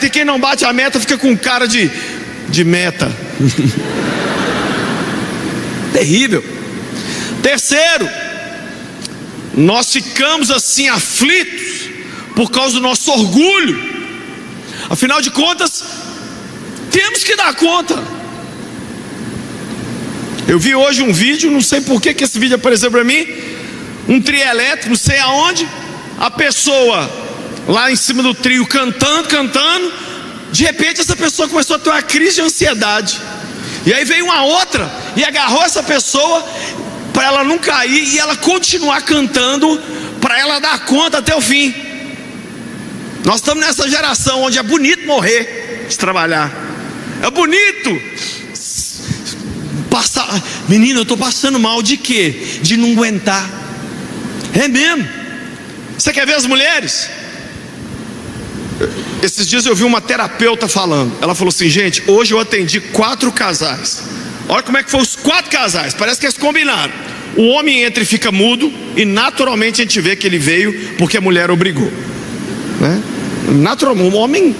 E quem não bate a meta fica com cara de meta. Terrível. Terceiro, nós ficamos assim aflitos por causa do nosso orgulho. Afinal de contas, temos que dar conta. Eu vi hoje um vídeo, não sei por que esse vídeo apareceu para mim. Um trio elétrico, não sei aonde. A pessoa lá em cima do trio cantando. De repente essa pessoa começou a ter uma crise de ansiedade. E aí veio uma outra e agarrou essa pessoa para ela não cair e ela continuar cantando, para ela dar conta até o fim. Nós estamos nessa geração onde é bonito morrer de trabalhar. É bonito passar. Menina, eu estou passando mal de quê? De não aguentar. É mesmo. Você quer ver as mulheres? Esses dias eu vi uma terapeuta falando. Ela falou assim: gente, hoje eu atendi 4 casais. Olha como é que foi os 4 casais. Parece que eles combinaram. O homem entra e fica mudo, e naturalmente a gente vê que ele veio porque a mulher obrigou, né? Naturalmente, o homem,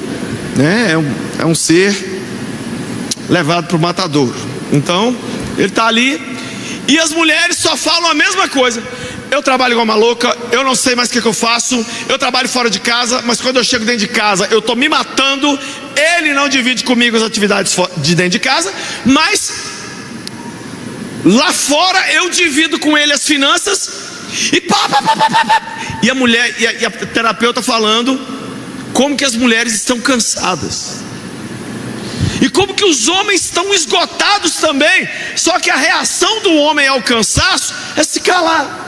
né, é um ser levado para o matadouro. Então ele está ali. E as mulheres só falam a mesma coisa: eu trabalho igual uma louca, eu não sei mais o que eu faço, eu trabalho fora de casa, mas quando eu chego dentro de casa eu estou me matando. Ele não divide comigo as atividades de dentro de casa, mas lá fora eu divido com ele as finanças. E a mulher, e a terapeuta falando como que as mulheres estão cansadas, e como que os homens estão esgotados também. Só que a reação do homem ao cansaço é se calar.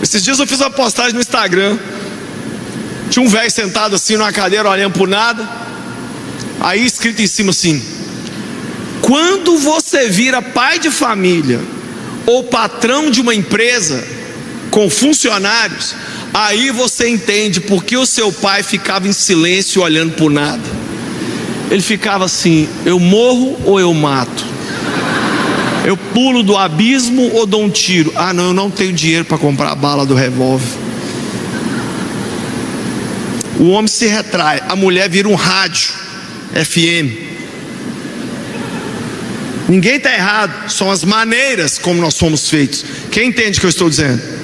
Esses dias eu fiz uma postagem no Instagram. Tinha um velho sentado assim numa cadeira olhando por nada. Aí escrito em cima assim: quando você vira pai de família ou patrão de uma empresa com funcionários, aí você entende porque o seu pai ficava em silêncio olhando por nada. Ele ficava assim: eu morro ou eu mato? Eu pulo do abismo ou dou um tiro? Ah não, eu não tenho dinheiro para comprar a bala do revólver. O homem se retrai, a mulher vira um rádio FM. Ninguém está errado, são as maneiras como nós fomos feitos. Quem entende o que eu estou dizendo?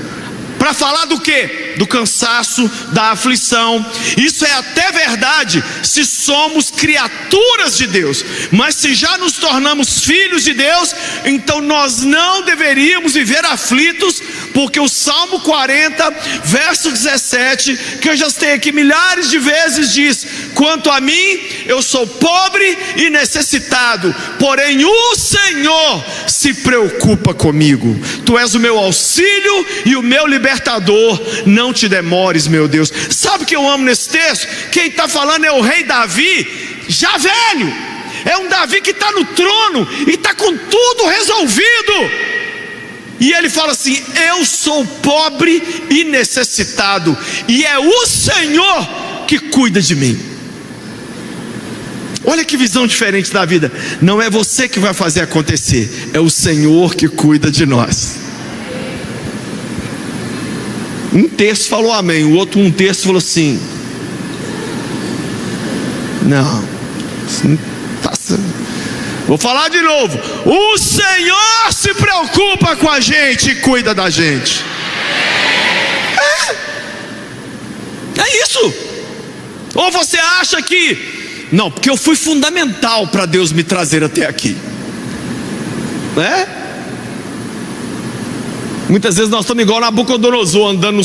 Para falar do quê? Do cansaço, da aflição. Isso é até verdade se somos criaturas de Deus, mas se já nos tornamos filhos de Deus, então nós não deveríamos viver aflitos, porque o Salmo 40, verso 17, que eu já citei aqui milhares de vezes, diz: quanto a mim, eu sou pobre e necessitado, porém o Senhor se preocupa comigo. Tu és o meu auxílio e o meu libertador, não te demores, meu Deus. Sabe o que eu amo nesse texto? Quem está falando é o rei Davi, já velho. É um Davi que está no trono e está com tudo resolvido. E ele fala assim: eu sou pobre e necessitado, e é o Senhor que cuida de mim. Olha que visão diferente da vida. Não é você que vai fazer acontecer, é o Senhor que cuida de nós. Um terço falou amém, o outro um terço falou assim: não, vou falar de novo. O Senhor se preocupa com a gente e cuida da gente. É isso. Ou você acha que não, porque eu fui fundamental para Deus me trazer até aqui, né? Muitas vezes nós estamos igual Nabucodonosor, andando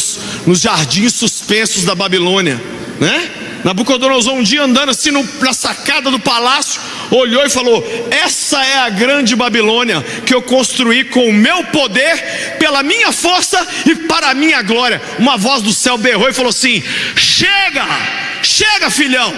nos jardins suspensos da Babilônia, né? Nabucodonosor um dia andando assim na sacada do palácio, olhou e falou: essa é a grande Babilônia que eu construí com o meu poder, pela minha força e para a minha glória. Uma voz do céu berrou e falou assim: chega, chega filhão,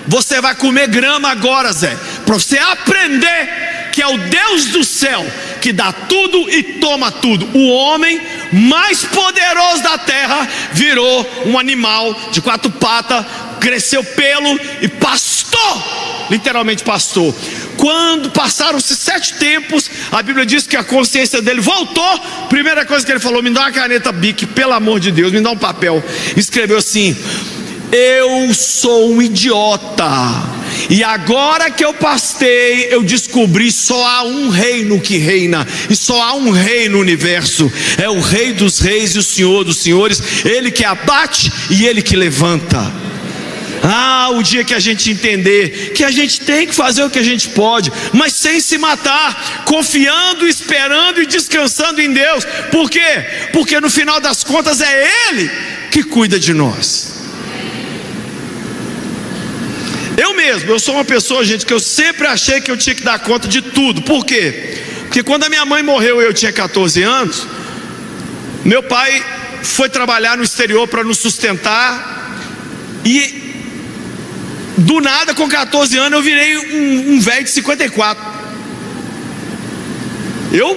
você vai comer grama agora, Zé, para você aprender que é o Deus do céu que dá tudo e toma tudo. O homem mais poderoso da terra virou um animal de 4 patas, cresceu pelo e pastou, literalmente pastou. Quando passaram-se 7 tempos, a Bíblia diz que a consciência dele voltou. Primeira coisa que ele falou: me dá uma caneta Bic, pelo amor de Deus, me dá um papel. Escreveu assim: eu sou um idiota. E agora que eu pastei, eu descobri: só há um reino que reina, e só há um rei no universo. É o Rei dos Reis e o Senhor dos Senhores. Ele que abate e Ele que levanta. O dia que a gente entender que a gente tem que fazer o que a gente pode, mas sem se matar, confiando, esperando e descansando em Deus. Por quê? Porque no final das contas é Ele que cuida de nós. Eu sou uma pessoa, gente, que eu sempre achei que eu tinha que dar conta de tudo. Por quê? Porque quando a minha mãe morreu e eu tinha 14 anos, meu pai foi trabalhar no exterior para nos sustentar. E do nada, com 14 anos, eu virei um velho de 54. Eu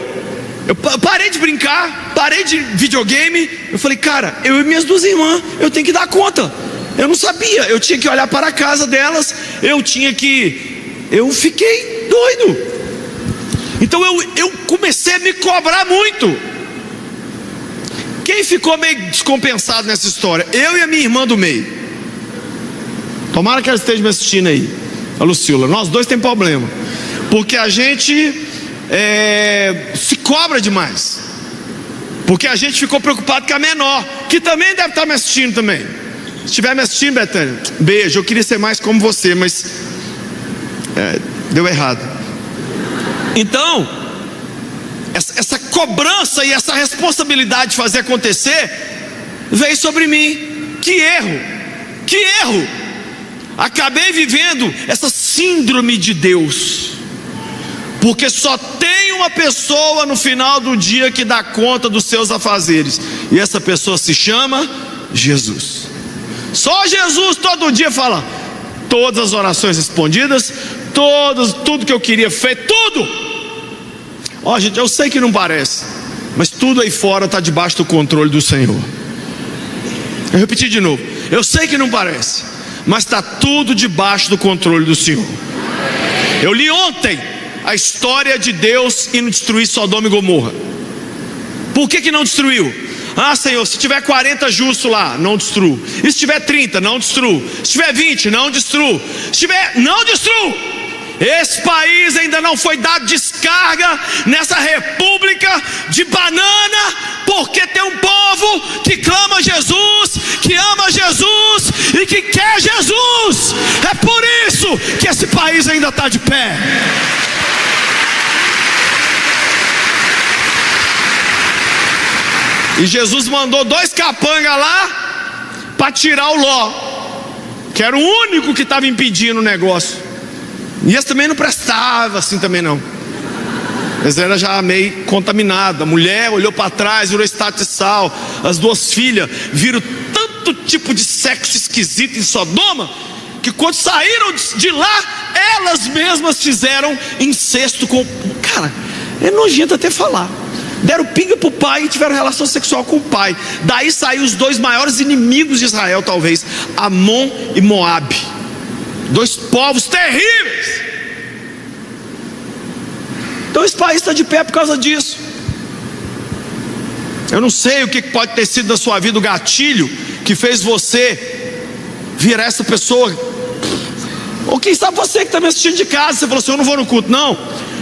parei de brincar, parei de videogame. Eu falei: cara, eu e minhas duas irmãs, eu tenho que dar conta. Eu não sabia, eu tinha que olhar para a casa delas, eu fiquei doido. Então eu comecei a me cobrar muito. Quem ficou meio descompensado nessa história? Eu e a minha irmã do meio. Tomara que ela esteja me assistindo aí, a Lucila. Nós dois temos problema, porque a gente se cobra demais. Porque a gente ficou preocupado com a menor, que também deve estar me assistindo também. Se estiver me assistindo, Betânia, beijo. Eu queria ser mais como você, mas deu errado. Então, essa cobrança e essa responsabilidade de fazer acontecer veio sobre mim. Que erro! Acabei vivendo essa síndrome de Deus, porque só tem uma pessoa no final do dia que dá conta dos seus afazeres, e essa pessoa se chama Jesus. Só Jesus todo dia fala: todas as orações respondidas, tudo que eu queria feito, tudo. Gente, eu sei que não parece, mas tudo aí fora está debaixo do controle do Senhor. Eu repeti de novo: eu sei que não parece, mas está tudo debaixo do controle do Senhor. Eu li ontem a história de Deus indo destruir Sodoma e Gomorra. Por que não destruiu? Senhor, se tiver 40 justos lá, não destruo. E se tiver 30, não destruo. Se tiver 20, não destruo. Não destruo. Esse país ainda não foi dado descarga nessa república de banana, porque tem um povo que clama Jesus, que ama Jesus e que quer Jesus. É por isso que esse país ainda está de pé. E Jesus mandou 2 capangas lá para tirar o Ló, que era o único que estava impedindo o negócio. E esse também não prestava assim também não. Eles eram já meio contaminados. A mulher olhou para trás, virou estátua de sal. As 2 filhas viram tanto tipo de sexo esquisito em Sodoma, que quando saíram de lá, elas mesmas fizeram incesto com... Cara, é nojento até falar. Deram pinga para o pai e tiveram relação sexual com o pai. Daí saíram os 2 maiores inimigos de Israel, talvez, Amon e Moabe. 2 povos terríveis. Então esse país está de pé por causa disso. Eu não sei o que pode ter sido da sua vida o gatilho que fez você virar essa pessoa. Ou quem sabe você que está me assistindo de casa, você falou assim: eu não vou no culto não,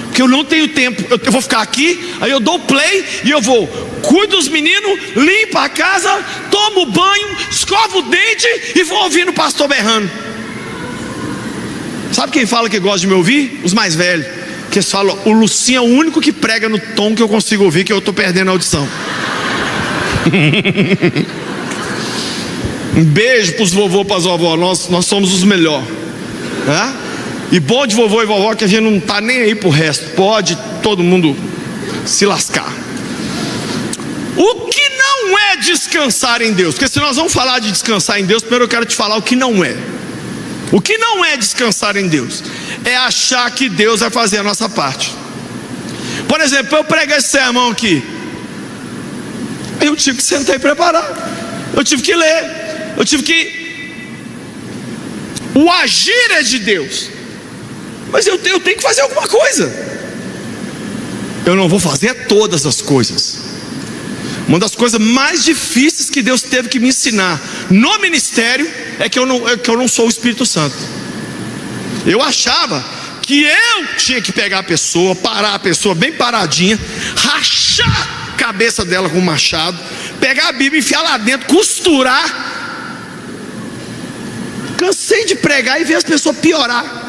porque eu não tenho tempo. Eu vou ficar aqui, aí eu dou play e eu vou, cuido dos meninos, limpo a casa, tomo banho, escovo o dente e vou ouvindo o pastor berrando. Sabe quem fala que gosta de me ouvir? Os mais velhos, que eles falam: o Lucinho é o único que prega no tom que eu consigo ouvir, que eu estou perdendo a audição. Um beijo para os vovô, para as vovó. Nós somos os melhores, né? E bom de vovô e vovó que a gente não está nem aí pro resto. Pode todo mundo se lascar. O que não é descansar em Deus? Porque se nós vamos falar de descansar em Deus, primeiro eu quero te falar o que não é. O que não é descansar em Deus é achar que Deus vai fazer a nossa parte. Por exemplo, para eu pregar esse sermão aqui, eu tive que sentar e preparar, eu tive que ler, eu tive que... O agir é de Deus, mas eu tenho que fazer alguma coisa. Eu não vou fazer todas as coisas. Uma das coisas mais difíceis que Deus teve que me ensinar no ministério é que eu não sou o Espírito Santo. Eu achava que eu tinha que pegar a pessoa, parar a pessoa bem paradinha, rachar a cabeça dela com um machado, pegar a Bíblia, enfiar lá dentro, costurar. Cansei de pregar e ver as pessoas piorar.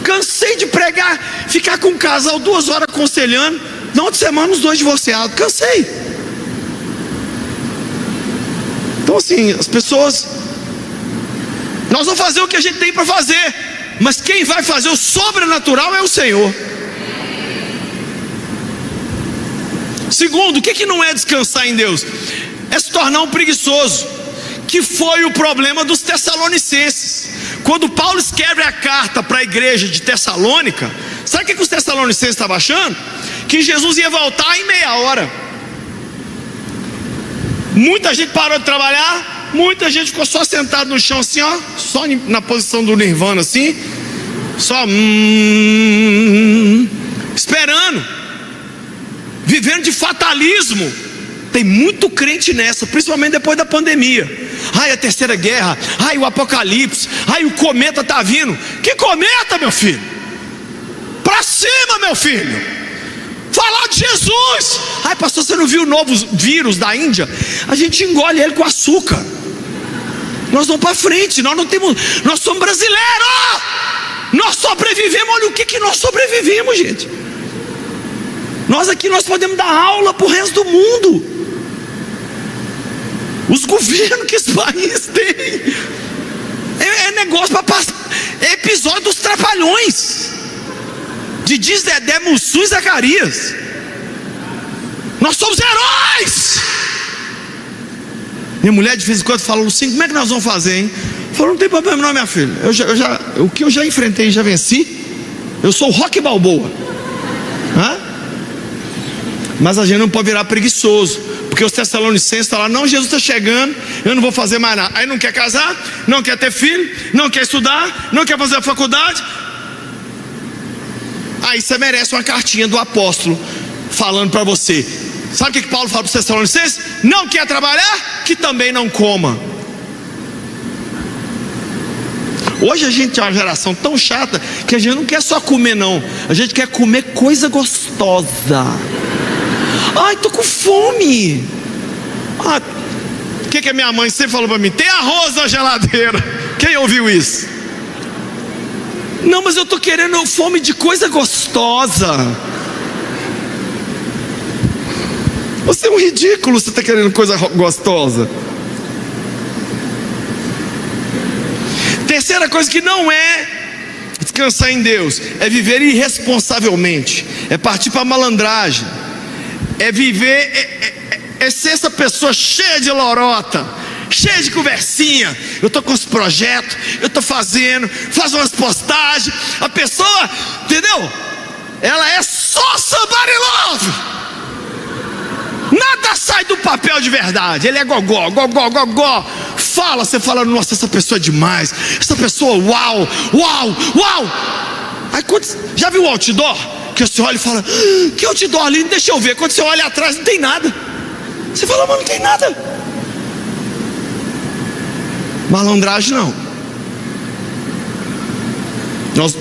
Cansei de pregar, ficar com um casal 2 horas aconselhando, na outra semana os 2 divorciados. Cansei. Então assim, as pessoas, nós vamos fazer o que a gente tem para fazer, mas quem vai fazer o sobrenatural é o Senhor. Segundo, o que não é descansar em Deus? É se tornar um preguiçoso, que foi o problema dos Tessalonicenses. Quando Paulo escreve a carta para a igreja de Tessalônica, sabe o que os Tessalonicenses estavam achando? Que Jesus ia voltar em meia hora. Muita gente parou de trabalhar, muita gente ficou só sentado no chão assim, ó, só na posição do Nirvana assim, só esperando, vivendo de fatalismo. Tem muito crente nessa, principalmente depois da pandemia. Ai, a terceira guerra, ai, o apocalipse, ai, o cometa está vindo. Que cometa, meu filho? Para cima, meu filho. Falar de Jesus. Ai, pastor, você não viu o novo vírus da Índia? A gente engole ele com açúcar. Nós vamos para frente. Nós somos brasileiros. Nós sobrevivemos. Olha o que nós sobrevivemos, gente. Nós aqui podemos dar aula para o resto do mundo. Os governos que esse país tem é negócio para passar. É episódio dos Trapalhões, de Diz Dedé, Mussum e Zacarias. Nós somos heróis. Minha mulher de vez em quando fala assim: como é que nós vamos fazer, hein? Eu falo: não tem problema não, minha filha. O que eu já enfrentei, já venci. Eu sou o Rocky Balboa. Mas a gente não pode virar preguiçoso, porque os Tessalonicenses estão lá: não, Jesus está chegando, eu não vou fazer mais nada. Aí não quer casar, não quer ter filho, não quer estudar, não quer fazer a faculdade. Aí você merece uma cartinha do apóstolo falando para você. Sabe o que Paulo fala para os Tessalonicenses? Não quer trabalhar? Que também não coma. Hoje a gente é uma geração tão chata que a gente não quer só comer, não. A gente quer comer coisa gostosa. Ai, tô com fome. O que a minha mãe sempre falou para mim? Tem arroz na geladeira. Quem ouviu isso? Não, mas eu tô querendo fome de coisa gostosa. Você é um ridículo, você está querendo coisa gostosa. Terceira coisa que não é descansar em Deus, é viver irresponsavelmente, é partir para a malandragem, é viver, é ser essa pessoa cheia de lorota, cheia de conversinha. Eu estou com esse projeto, eu estou faz umas postagens, a pessoa, entendeu? Ela é só somebody love. Nada sai do papel de verdade. Ele é gogó. Fala, você fala: nossa, essa pessoa é demais. Essa pessoa, uau. Aí quando, já viu o outdoor? Que você olha e fala: que outdoor ali, deixa eu ver. Quando você olha atrás, não tem nada. Você fala: mas não tem nada. Malandragem não.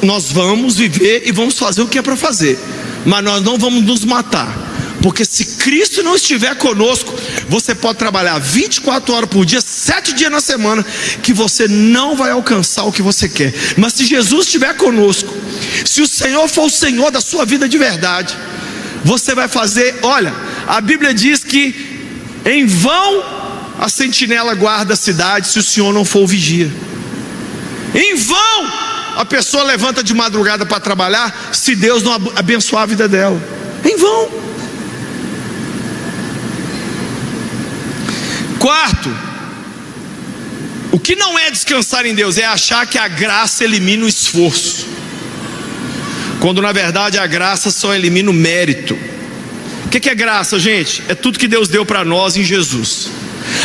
Nós vamos viver e vamos fazer o que é para fazer, mas nós não vamos nos matar. Porque se Cristo não estiver conosco, você pode trabalhar 24 horas por dia, 7 dias na semana, que você não vai alcançar o que você quer. Mas se Jesus estiver conosco, se o Senhor for o Senhor da sua vida de verdade, você vai fazer. Olha, a Bíblia diz que em vão a sentinela guarda a cidade, se o Senhor não for o vigia. Em vão a pessoa levanta de madrugada para trabalhar, se Deus não abençoar a vida dela. Em vão. Quarto, o que não é descansar em Deus é achar que a graça elimina o esforço, quando na verdade a graça só elimina o mérito. O que é graça, gente? É tudo que Deus deu para nós em Jesus.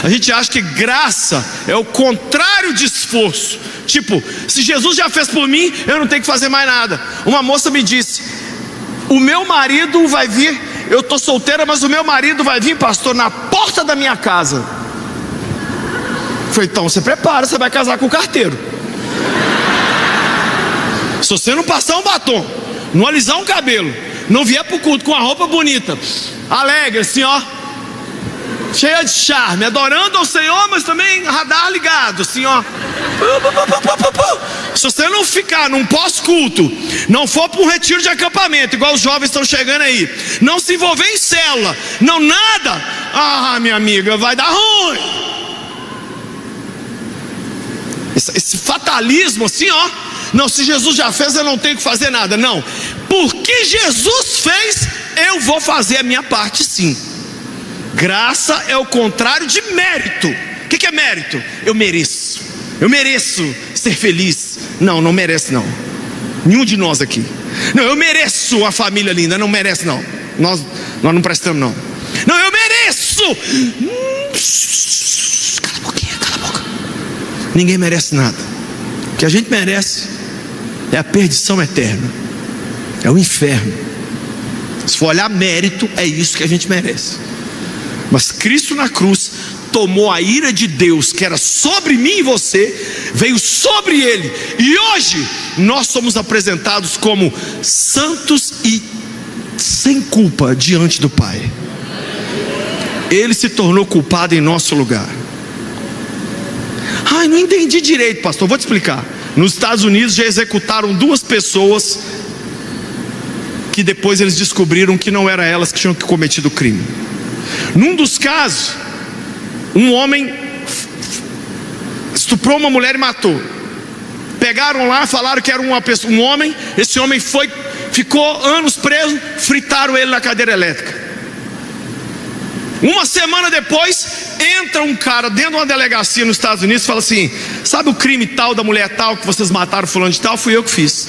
A gente acha que graça é o contrário de esforço. Tipo, se Jesus já fez por mim, eu não tenho que fazer mais nada. Uma moça me disse: o meu marido vai vir, eu estou solteira, mas o meu marido vai vir, pastor, na porta da minha casa. Eu falei, então você prepara, você vai casar com o carteiro. Se você não passar um batom, não alisar um cabelo, não vier pro culto com a roupa bonita, alegre assim, ó, cheia de charme, adorando ao Senhor, mas também radar ligado, assim, ó. Se você não ficar num pós-culto, não for para um retiro de acampamento, igual os jovens estão chegando aí, não se envolver em célula, não nada, ah, minha amiga, vai dar ruim. Esse fatalismo assim, ó, não, se Jesus já fez, eu não tenho que fazer nada. Não, porque Jesus fez, eu vou fazer a minha parte sim. Graça é o contrário de mérito. O que é mérito? Eu mereço ser feliz. Não, não merece não. Nenhum de nós aqui. Não, eu mereço uma família linda. Não merece não. Nós não prestamos não. Não, eu mereço. Cala a boquinha, cala a boca. Ninguém merece nada. O que a gente merece é a perdição eterna, é o inferno. Se for olhar mérito, é isso que a gente merece. Mas Cristo na cruz tomou a ira de Deus que era sobre mim e você, veio sobre ele, e hoje nós somos apresentados como santos e sem culpa diante do Pai. Ele se tornou culpado em nosso lugar. Ai, não entendi direito, pastor, vou te explicar. Nos Estados Unidos já executaram 2 pessoas que depois eles descobriram que não eram elas que tinham cometido o crime. Num dos casos, um homem estuprou uma mulher e matou. Pegaram lá, falaram que era um homem. Esse homem ficou anos preso, fritaram ele na cadeira elétrica. Uma semana depois, entra um cara dentro de uma delegacia nos Estados Unidos e fala assim: sabe o crime tal da mulher tal que vocês mataram fulano de tal? Fui eu que fiz.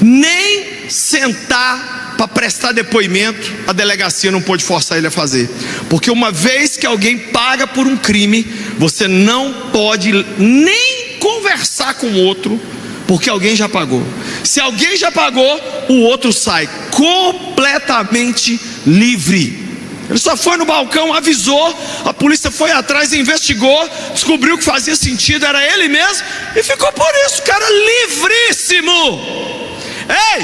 Nem sentar para prestar depoimento a delegacia não pôde forçar ele a fazer, porque uma vez que alguém paga por um crime, você não pode nem conversar com o outro, porque alguém já pagou. Se alguém já pagou, o outro sai completamente livre. Ele só foi no balcão, avisou, a polícia foi atrás, investigou, descobriu que fazia sentido, era ele mesmo, e ficou por isso, cara, livríssimo. Ei,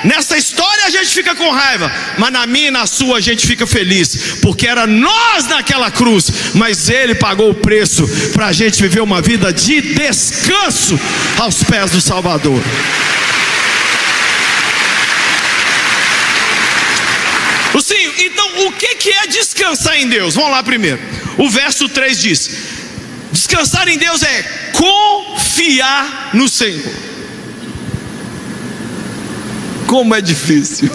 nessa história a gente fica com raiva, mas na minha e na sua a gente fica feliz, porque era nós naquela cruz, mas ele pagou o preço para a gente viver uma vida de descanso aos pés do Salvador. Sim, então o que é descansar em Deus? Vamos lá primeiro. O verso 3 diz: descansar em Deus é confiar no Senhor. Como é difícil.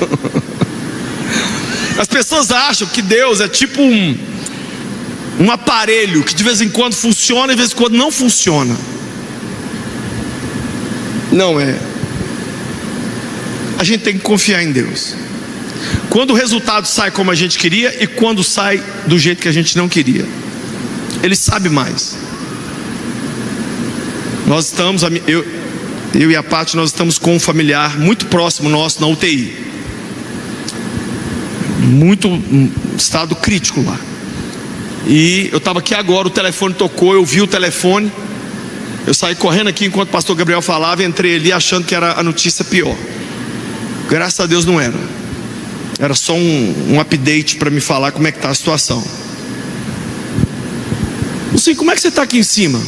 As pessoas acham que Deus é tipo um aparelho que de vez em quando funciona e de vez em quando não funciona. Não é. A gente tem que confiar em Deus. Quando o resultado sai como a gente queria e quando sai do jeito que a gente não queria. Ele sabe mais. Nós estamos, eu e a Paty, nós estamos com um familiar muito próximo nosso na UTI. Muito estado crítico lá. E eu estava aqui agora, o telefone tocou, eu vi o telefone. Eu saí correndo aqui enquanto o pastor Gabriel falava, entrei ali achando que era a notícia pior. Graças a Deus não era. Era só um update para me falar como é que está a situação. Não sei, como é que você está aqui em cima?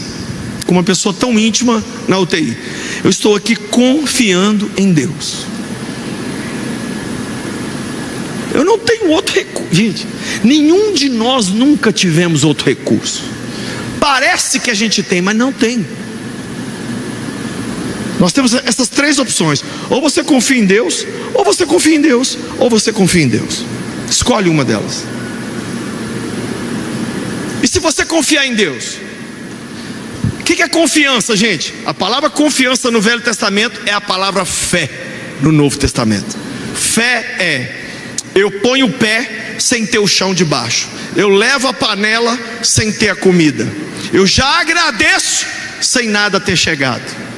Com uma pessoa tão íntima na UTI. Eu estou aqui confiando em Deus. Eu não tenho outro recurso. Gente, nenhum de nós nunca tivemos outro recurso. Parece que a gente tem, mas não tem. Nós temos essas 3 opções: ou você confia em Deus, ou você confia em Deus, ou você confia em Deus. Escolhe uma delas. E se você confiar em Deus, o que é confiança, gente? A palavra confiança no Velho Testamento é a palavra fé no Novo Testamento. Fé é: eu ponho o pé sem ter o chão de baixo, eu levo a panela sem ter a comida, eu já agradeço sem nada ter chegado.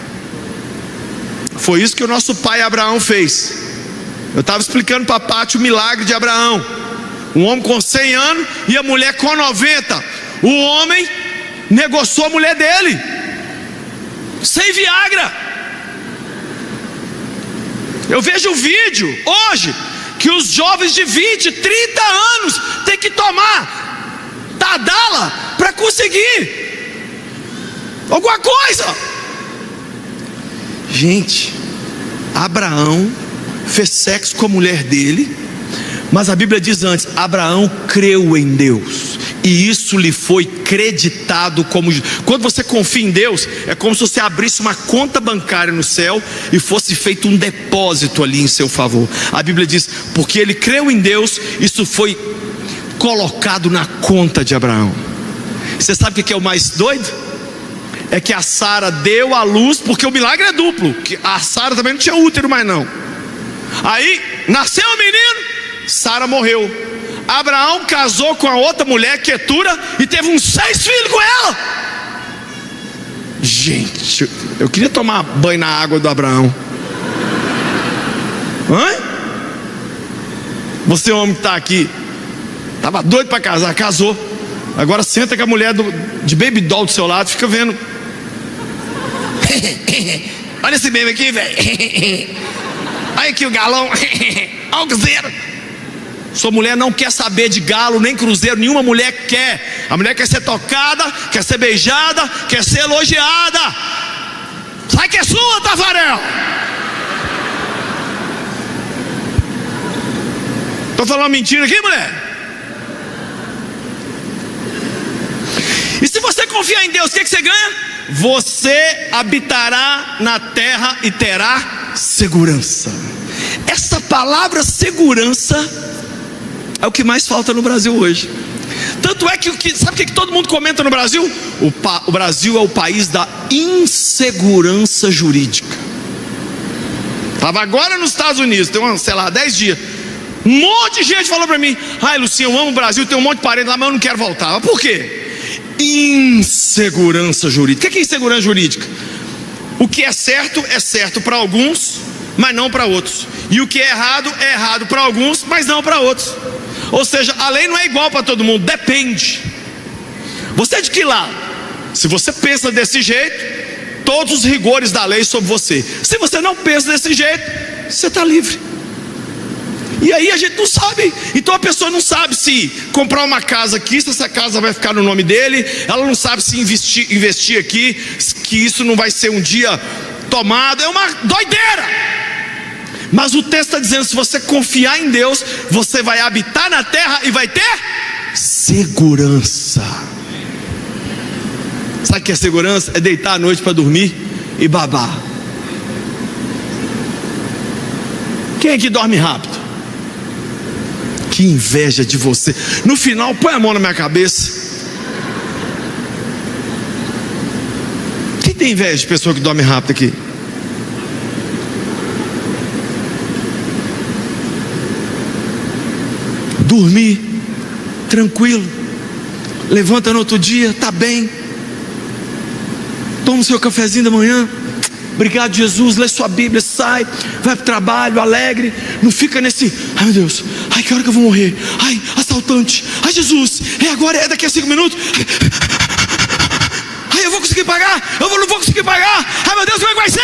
Foi isso que o nosso pai Abraão fez. Eu estava explicando para a Paty o milagre de Abraão. Um homem com 100 anos e a mulher com 90. o homem negociou a mulher dele, sem Viagra. Eu vejo um vídeo hoje, que os jovens de 20, 30 anos têm que tomar Tadala para conseguir alguma coisa. Gente, Abraão fez sexo com a mulher dele, mas a Bíblia diz antes: Abraão creu em Deus, e isso lhe foi creditado como... Quando você confia em Deus, é como se você abrisse uma conta bancária no céu e fosse feito um depósito ali em seu favor. A Bíblia diz: porque ele creu em Deus, isso foi colocado na conta de Abraão. Você sabe o que é o mais doido? É que a Sara deu à luz, porque o milagre é duplo, que a Sara também não tinha útero mais não. Aí nasceu o menino, Sara morreu. Abraão casou com a outra mulher, Quetura, e teve uns 6 filhos com ela. Gente, eu queria tomar banho na água do Abraão. Você, homem que está aqui, estava doido para casar, casou. Agora senta com a mulher de baby doll do seu lado, fica vendo. Olha esse baby aqui, velho. Olha aqui o galão. Olha o cruzeiro. Sua mulher não quer saber de galo nem cruzeiro. Nenhuma mulher quer. A mulher quer ser tocada, quer ser beijada, quer ser elogiada. Sai que é sua, Tafarel. Estou falando mentira aqui, mulher? E se você confiar em Deus, o que você ganha? Você habitará na terra e terá segurança. Essa palavra segurança é o que mais falta no Brasil hoje. Tanto é que sabe o que todo mundo comenta no Brasil? O Brasil é o país da insegurança jurídica. Estava agora nos Estados Unidos, tem sei lá, 10 dias. Um monte de gente falou para mim: ai, Luciano, eu amo o Brasil, tem um monte de parente lá, mas eu não quero voltar. Mas por quê? Insegurança jurídica. O que é insegurança jurídica? O que é certo para alguns, mas não para outros. E o que é errado para alguns, mas não para outros. Ou seja, a lei não é igual para todo mundo, depende. Você é de que lado? Se você pensa desse jeito, todos os rigores da lei sobre você. Se você não pensa desse jeito, você está livre. E aí a gente não sabe. Então a pessoa não sabe se comprar uma casa aqui, se essa casa vai ficar no nome dele. Ela não sabe se investir aqui, que isso não vai ser um dia tomado. É uma doideira. Mas o texto está dizendo: se você confiar em Deus, você vai habitar na terra e vai ter segurança. Sabe o que é segurança? É deitar à noite para dormir e babar. Quem aqui dorme rápido? Que inveja de você. No final, põe a mão na minha cabeça. Quem tem inveja de pessoa que dorme rápido aqui? Dormir tranquilo, levanta no outro dia, está bem, toma o seu cafezinho da manhã, obrigado Jesus, lê sua Bíblia, sai, vai para o trabalho alegre, não fica nesse: ai meu Deus, ai que hora que eu vou morrer, ai assaltante, ai Jesus, é agora, é daqui a 5 minutos, ai eu vou conseguir pagar, eu não vou conseguir pagar, ai meu Deus, como é que vai ser?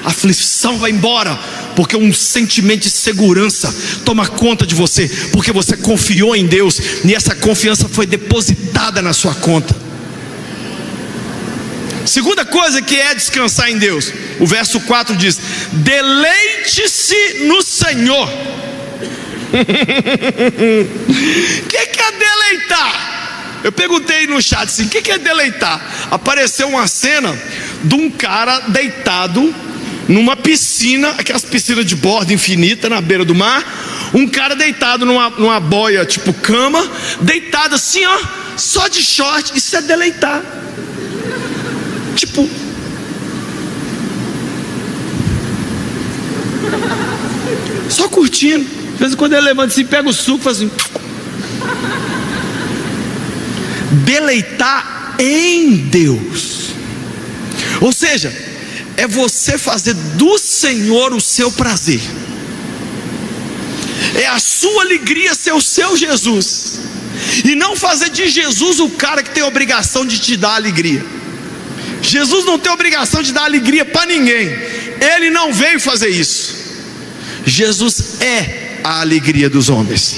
A aflição vai embora, porque um sentimento de segurança toma conta de você, porque você confiou em Deus, e essa confiança foi depositada na sua conta. Segunda coisa que é descansar em Deus, o verso 4 diz: deleite-se no Senhor. O que é deleitar? Eu perguntei no chat assim: o que é deleitar? Apareceu uma cena de um cara deitado numa piscina, aquelas piscinas de borda infinita na beira do mar. Um cara deitado numa boia tipo cama, deitado assim ó, só de short. Isso é deleitar. Tipo, só curtindo. De vez em quando ele levanta assim, pega o suco e faz assim. Deleitar em Deus, ou seja, é você fazer do Senhor o seu prazer, é a sua alegria ser o seu Jesus, e não fazer de Jesus o cara que tem obrigação de te dar alegria. Jesus não tem obrigação de dar alegria para ninguém. Ele não veio fazer isso. Jesus é a alegria dos homens.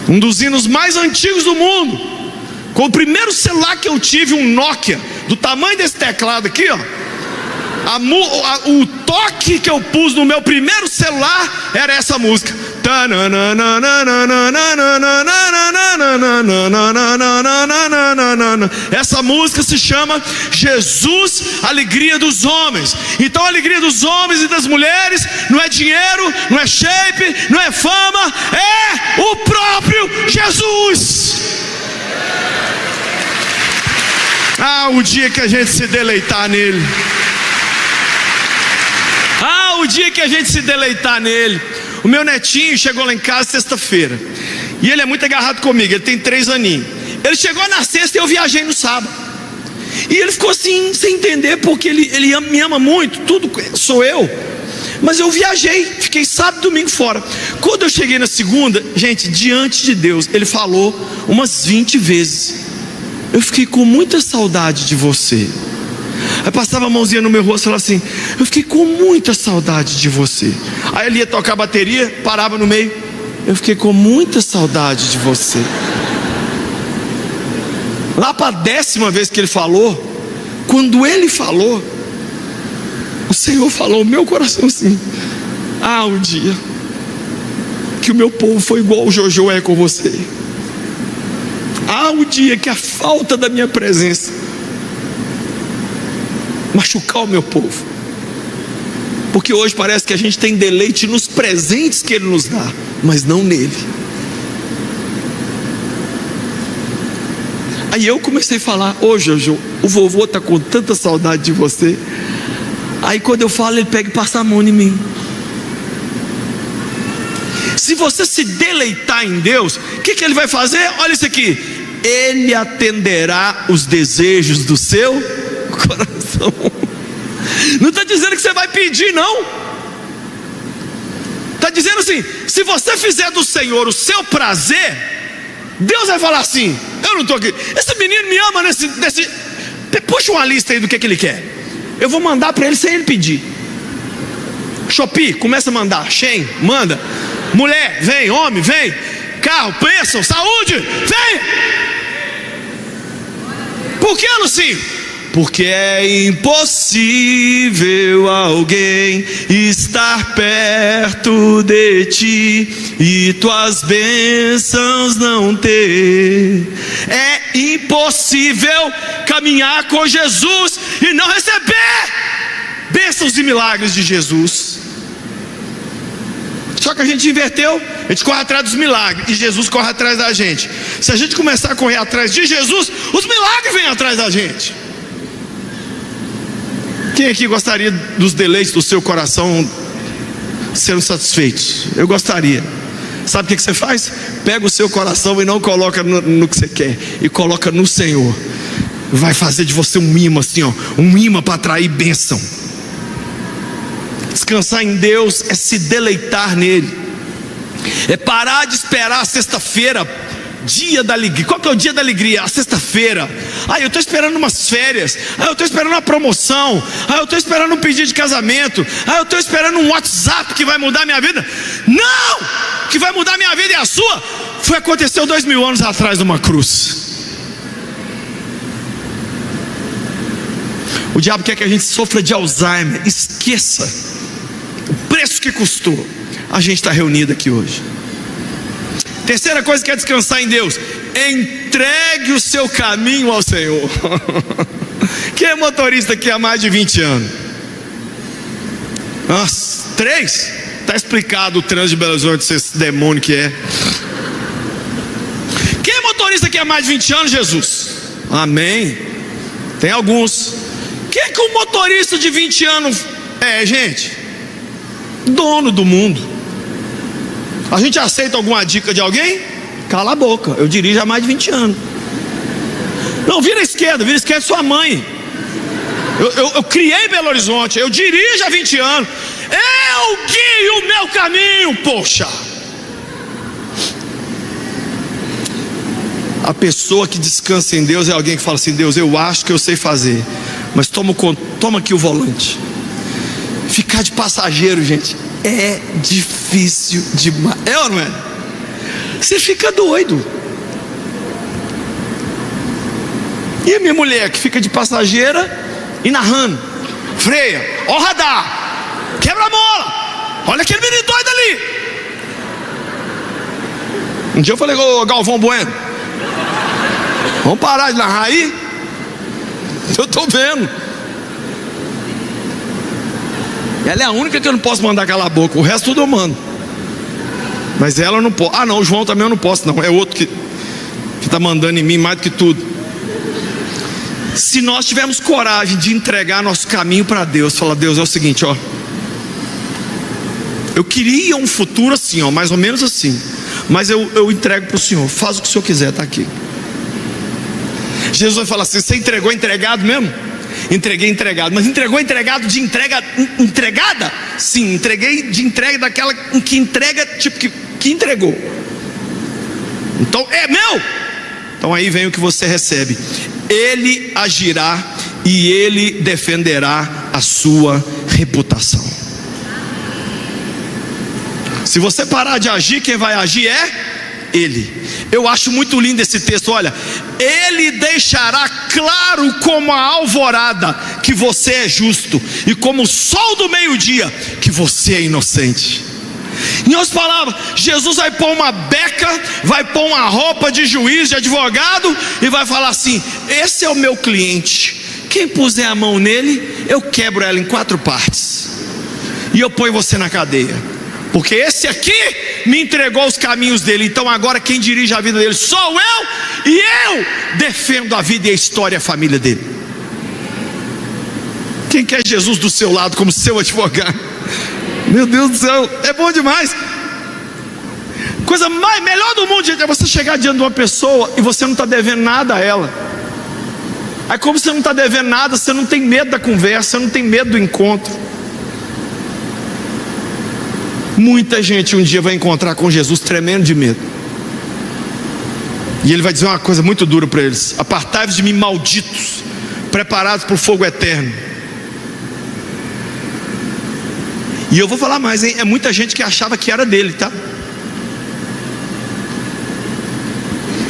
Um dos hinos mais antigos do mundo, com o primeiro celular que eu tive, um Nokia, do tamanho desse teclado aqui, ó. O toque que eu pus no meu primeiro celular era essa música. Essa música se chama Jesus, alegria dos homens. Então a alegria dos homens e das mulheres não é dinheiro, não é shape, não é fama, é o próprio Jesus. O dia que a gente se deleitar nele. O dia que a gente se deleitar nele. O meu netinho chegou lá em casa sexta-feira, e ele é muito agarrado comigo, ele tem 3 aninhos. Ele chegou na sexta e eu viajei no sábado. E ele ficou assim, sem entender, porque ele me ama muito, tudo sou eu. Mas eu viajei, fiquei sábado e domingo fora. Quando eu cheguei na segunda, gente, diante de Deus, ele falou umas 20 vezes: eu fiquei com muita saudade de você. Aí passava a mãozinha no meu rosto e falava assim: eu fiquei com muita saudade de você. Aí ele ia tocar a bateria, parava no meio: eu fiquei com muita saudade de você. Lá para a 10ª vez que ele falou, quando ele falou, o Senhor falou no meu coração assim: o dia que o meu povo foi igual o Jojo é com você. O dia que a falta da minha presença machucar o meu povo. Porque hoje parece que a gente tem deleite nos presentes que Ele nos dá, mas não nele. Aí eu comecei a falar: Jojo, o vovô está com tanta saudade de você. Aí quando eu falo, ele pega e passa a mão em mim. Se você se deleitar em Deus, o que Ele vai fazer? Olha isso aqui: Ele atenderá os desejos do seu coração. Não está dizendo que você vai pedir, não. Está dizendo assim: se você fizer do Senhor o seu prazer, Deus vai falar assim: eu não estou aqui, esse menino me ama nesse. Puxa uma lista aí do que ele quer. Eu vou mandar para ele sem ele pedir. Shopee, começa a mandar. Shein, manda. Mulher, vem. Homem, vem. Carro, bênção, saúde, vem. Por que, Lucinho? Porque é impossível alguém estar perto de ti e tuas bênçãos não ter. É impossível caminhar com Jesus e não receber bênçãos e milagres de Jesus. Só que a gente inverteu, a gente corre atrás dos milagres e Jesus corre atrás da gente. Se a gente começar a correr atrás de Jesus, os milagres vêm atrás da gente. Quem aqui gostaria dos deleites do seu coração sendo satisfeitos? Eu gostaria. Sabe o que você faz? Pega o seu coração e não coloca no que você quer, e coloca no Senhor. Vai fazer de você um imã assim, um imã para atrair bênção. Descansar em Deus é se deleitar nele, é parar de esperar a sexta-feira, dia da alegria. Qual que é o dia da alegria? A sexta-feira. Eu estou esperando umas férias. Eu estou esperando uma promoção. Eu estou esperando um pedido de casamento. Eu estou esperando um WhatsApp que vai mudar minha vida. Não! Que vai mudar minha vida e a sua aconteceu 2000 anos atrás numa cruz. O diabo quer que a gente sofra de Alzheimer. Esqueça o preço que custou a gente estar reunido aqui hoje. Terceira coisa que é descansar em Deus: entregue o seu caminho ao Senhor. Quem é motorista aqui há mais de 20 anos? Nossa, 3? Está explicado o trânsito de Belo Horizonte, esse demônio que é. Quem é motorista aqui há mais de 20 anos? Jesus. Amém. Tem alguns. Quem é que um motorista de 20 anos é, gente? Dono do mundo. A gente aceita alguma dica de alguém? Cala a boca, eu dirijo há mais de 20 anos. Não, vira à esquerda é sua mãe. Eu criei Belo Horizonte, eu dirijo há 20 anos. Eu guio o meu caminho, poxa. A pessoa que descansa em Deus é alguém que fala assim: Deus, eu acho que eu sei fazer, mas toma aqui o volante. Ficar de passageiro, gente, é difícil demais. É ou não é? Você fica doido. E a minha mulher que fica de passageira e narrando: freia, ó o radar, quebra a mola, olha aquele menino doido ali. Um dia eu falei: ô Galvão Bueno, vamos parar de narrar aí? Eu estou vendo. Ela é a única que eu não posso mandar calar a boca, o resto tudo eu mando. Mas ela eu não pode. Ah não, o João também eu não posso não, é outro que está mandando em mim mais do que tudo. Se nós tivermos coragem de entregar nosso caminho para Deus, falar: Deus, é o seguinte, ó, eu queria um futuro assim, ó, mais ou menos assim, mas eu entrego para o Senhor, faz o que o Senhor quiser, está aqui. Jesus vai falar assim: você entregou entregado mesmo? Entreguei entregado. Mas entregou entregado de entrega entregada? Sim, entreguei de entrega daquela que entrega, tipo que entregou. Então é meu. Então aí vem o que você recebe. Ele agirá e ele defenderá a sua reputação. Se você parar de agir, quem vai agir é Ele. Eu acho muito lindo esse texto. Olha, Ele deixará claro como a alvorada que você é justo, e como o sol do meio-dia que você é inocente. Em outras palavras, Jesus vai pôr uma beca, vai pôr uma roupa de juiz, de advogado, e vai falar assim: esse é o meu cliente, quem puser a mão nele, eu quebro ela em 4 partes, e eu ponho você na cadeia, porque esse aqui me entregou os caminhos dele. Então agora quem dirige a vida dele sou eu, e eu defendo a vida e a história e a família dele. Quem quer Jesus do seu lado como seu advogado? Meu Deus do céu, é bom demais. Coisa melhor do mundo, gente, é você chegar diante de uma pessoa e você não está devendo nada a ela. Aí como você não está devendo nada, você não tem medo da conversa, você não tem medo do encontro. Muita gente um dia vai encontrar com Jesus tremendo de medo, e Ele vai dizer uma coisa muito dura para eles: apartai-vos de mim, malditos, preparados para o fogo eterno. E eu vou falar mais, hein? É muita gente que achava que era dele, tá?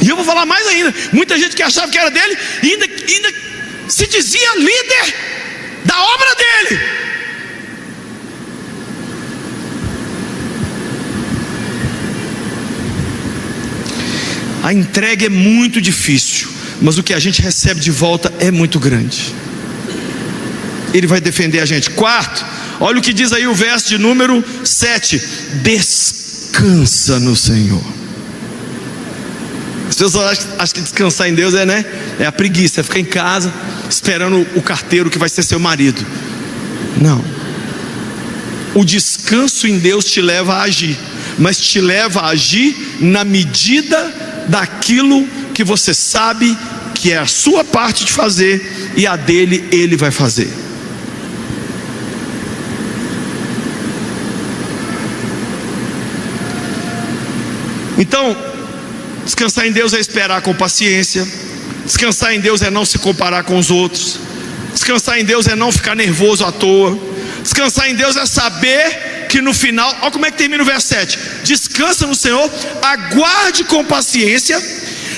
E eu vou falar mais ainda: muita gente que achava que era dele e ainda se dizia líder da obra dele. A entrega é muito difícil, mas o que a gente recebe de volta é muito grande. Ele vai defender a gente. Quarto, olha o que diz aí o verso de número 7: descansa no Senhor. As pessoas acham que descansar em Deus é a preguiça, é ficar em casa esperando o carteiro que vai ser seu marido. Não. O descanso em Deus te leva a agir, mas te leva a agir na medida daquilo que você sabe que é a sua parte de fazer, e a dele ele vai fazer. Então, descansar em Deus é esperar com paciência. Descansar em Deus é não se comparar com os outros. Descansar em Deus é não ficar nervoso à toa. Descansar em Deus é saber que no final, olha como é que termina o verso 7: descansa no Senhor, aguarde com paciência,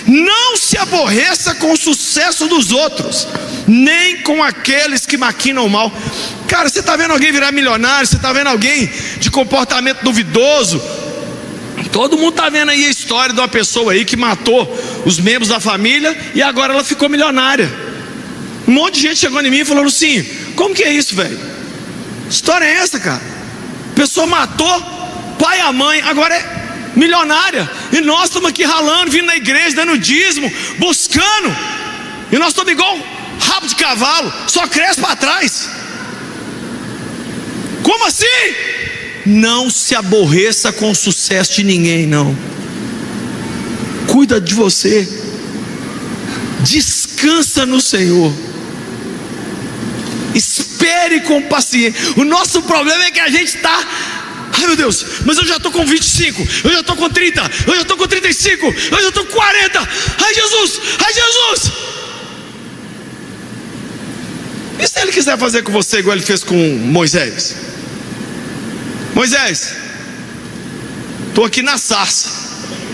não se aborreça com o sucesso dos outros, nem com aqueles que maquinam o mal. Cara, você está vendo alguém virar milionário, você está vendo alguém de comportamento duvidoso. Todo mundo está vendo aí a história de uma pessoa aí que matou os membros da família e agora ela ficou milionária. Um monte de gente chegou em mim e falou assim: como que é isso, velho? Que história é essa, cara? A pessoa matou pai e a mãe, agora é milionária, e nós estamos aqui ralando, vindo na igreja, dando dízimo, buscando, e nós estamos igual rabo de cavalo, só cresce para trás. Como assim? Não se aborreça com o sucesso de ninguém, não. Cuida de você. Descansa no Senhor. Espere com paciência. O nosso problema é que a gente está ai meu Deus, mas eu já estou com 25, eu já estou com 30, eu já estou com 35, eu já estou com 40, ai Jesus, ai Jesus. E se ele quiser fazer com você igual ele fez com Moisés? Moisés, estou aqui na sarça,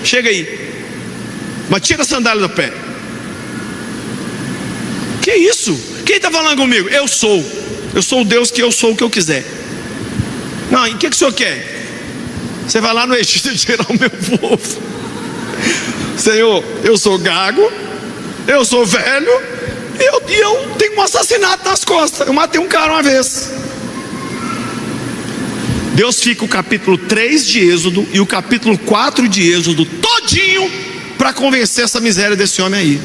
chega aí, mas tira a sandália do pé. Que isso? Quem está falando comigo? Eu sou o Deus que eu sou o que eu quiser. Não, e o que o senhor quer? Você vai lá no Egito e tirar o meu povo. Senhor, eu sou gago, eu sou velho, e eu tenho um assassinato nas costas. Eu matei um cara uma vez. Deus fica o capítulo 3 de Êxodo e o capítulo 4 de Êxodo todinho para convencer essa miséria desse homem aí.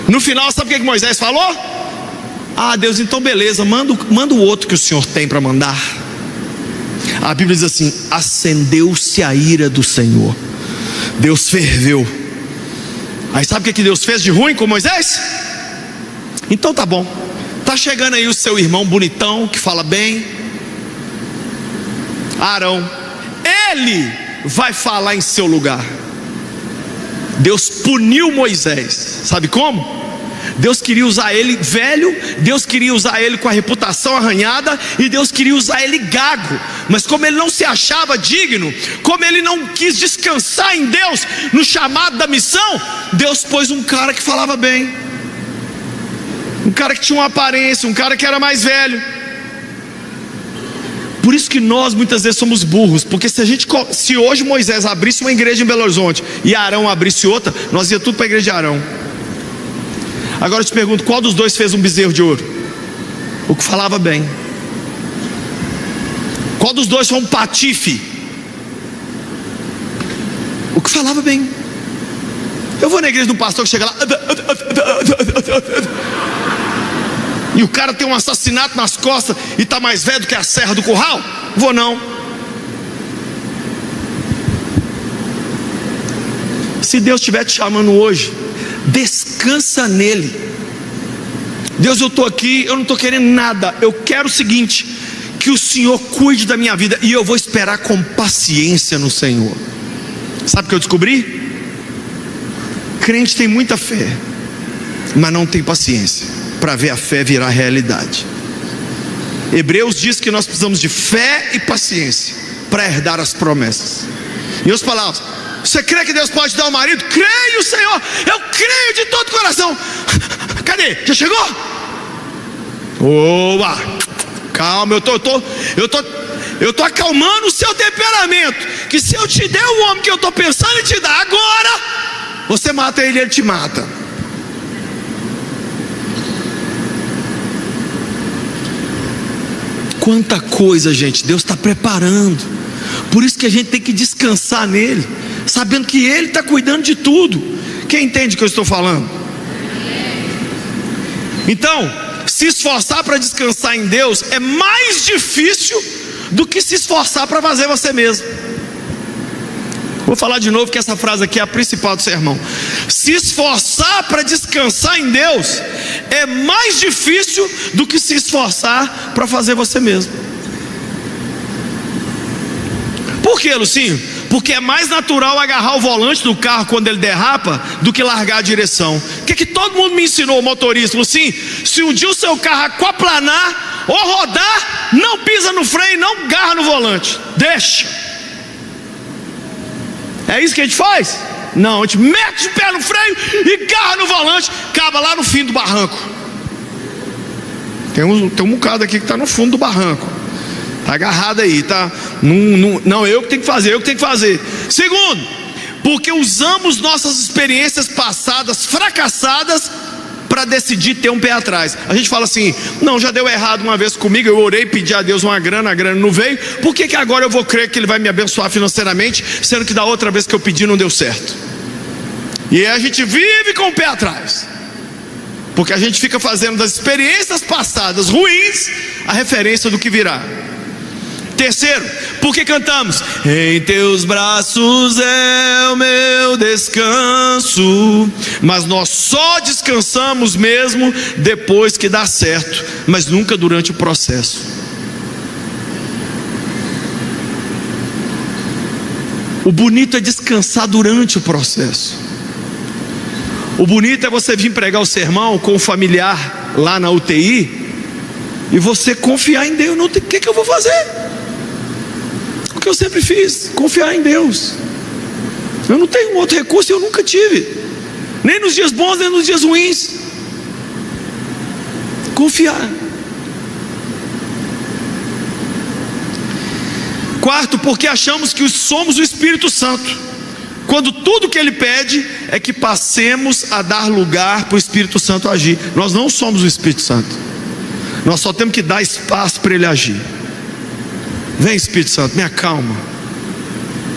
No final, sabe o que Moisés falou? Ah, Deus, então beleza, manda o outro que o Senhor tem para mandar. A Bíblia diz assim: acendeu-se a ira do Senhor, Deus ferveu. Aí sabe o que Deus fez de ruim com Moisés? Então tá bom, tá chegando aí o seu irmão bonitão, que fala bem, Arão, ele vai falar em seu lugar. Deus puniu Moisés, sabe como? Deus queria usar ele velho, Deus queria usar ele com a reputação arranhada, e Deus queria usar ele gago. Mas como ele não se achava digno, como ele não quis descansar em Deus, no chamado da missão, Deus pôs um cara que falava bem, um cara que tinha uma aparência, um cara que era mais velho. Por isso que nós muitas vezes somos burros, porque se hoje Moisés abrisse uma igreja em Belo Horizonte e Arão abrisse outra, nós ia tudo para a igreja de Arão. Agora eu te pergunto, qual dos dois fez um bezerro de ouro? O que falava bem. Qual dos dois foi um patife? O que falava bem. Eu vou na igreja do pastor que chega lá e o cara tem um assassinato nas costas e está mais velho do que a serra do curral? Vou não. Se Deus estiver te chamando hoje, descansa nele. Deus, eu estou aqui, eu não estou querendo nada, eu quero o seguinte: que o Senhor cuide da minha vida, e eu vou esperar com paciência no Senhor. Sabe o que eu descobri? Crente tem muita fé, mas não tem paciência para ver a fé virar realidade. Hebreus diz que nós precisamos de fé e paciência para herdar as promessas. Em outras palavras, você crê que Deus pode dar um marido? Creio, Senhor, eu creio de todo o coração. Cadê? Já chegou? Opa, calma, eu tô acalmando o seu temperamento. Que se eu te der o homem que eu estou pensando em te dar agora, você mata ele, ele te mata. Quanta coisa, gente, Deus está preparando. Por isso que a gente tem que descansar nele, sabendo que ele está cuidando de tudo. Quem entende o que eu estou falando? Então, se esforçar para descansar em Deus é mais difícil do que se esforçar para fazer você mesmo. Vou falar de novo, que essa frase aqui é a principal do sermão. Se esforçar para descansar em Deus é mais difícil do que se esforçar para fazer você mesmo. Por que, Lucinho? Porque é mais natural agarrar o volante do carro quando ele derrapa do que largar a direção. O que todo mundo me ensinou, motorista? Lucinho, se um dia o seu carro aquaplanar ou rodar, não pisa no freio, não agarra no volante, deixa. É isso que a gente faz? Não, a gente mete o pé no freio e agarra no volante, acaba lá no fim do barranco. Tem um bocado aqui que está no fundo do barranco, está agarrado aí, tá? Não, eu que tenho que fazer, Segundo, porque usamos nossas experiências passadas fracassadas para decidir ter um pé atrás. A gente fala assim: não, já deu errado uma vez comigo, eu orei, pedi a Deus uma grana, a grana não veio, por que agora eu vou crer que Ele vai me abençoar financeiramente, sendo que da outra vez que eu pedi não deu certo? E aí a gente vive com o pé atrás, porque a gente fica fazendo das experiências passadas ruins a referência do que virá. Terceiro, porque cantamos: em teus braços é o meu descanso. Mas nós só descansamos mesmo depois que dá certo, mas nunca durante o processo. O bonito é descansar durante o processo. O bonito é você vir pregar o sermão com o familiar lá na UTI e você confiar em Deus. O que eu vou fazer? O que eu sempre fiz, confiar em Deus. Eu não tenho outro recurso, eu nunca tive, nem nos dias bons, nem nos dias ruins. Confiar. Quarto, porque achamos que somos o Espírito Santo, quando tudo que Ele pede é que passemos a dar lugar para o Espírito Santo agir. Nós não somos o Espírito Santo, nós só temos que dar espaço para Ele agir. Vem, Espírito Santo, me acalma.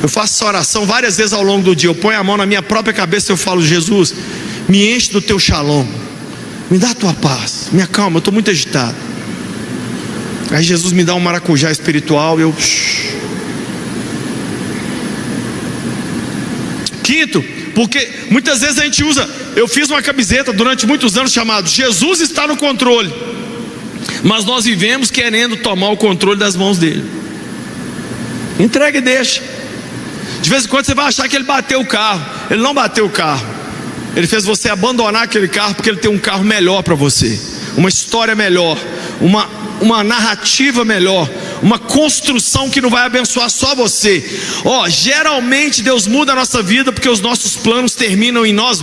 Eu faço essa oração várias vezes ao longo do dia. Eu ponho a mão na minha própria cabeça e eu falo: Jesus, me enche do teu shalom, me dá a tua paz, me acalma, eu estou muito agitado. Aí Jesus me dá um maracujá espiritual e eu... Quinto, porque muitas vezes a gente usa, eu fiz uma camiseta durante muitos anos chamada Jesus está no controle, mas nós vivemos querendo tomar o controle das mãos dele. Entrega e deixa. De vez em quando você vai achar que ele bateu o carro. Ele não bateu o carro, ele fez você abandonar aquele carro porque ele tem um carro melhor para você, uma história melhor, uma narrativa melhor, uma construção que não vai abençoar só você. Geralmente Deus muda a nossa vida porque os nossos planos terminam em nós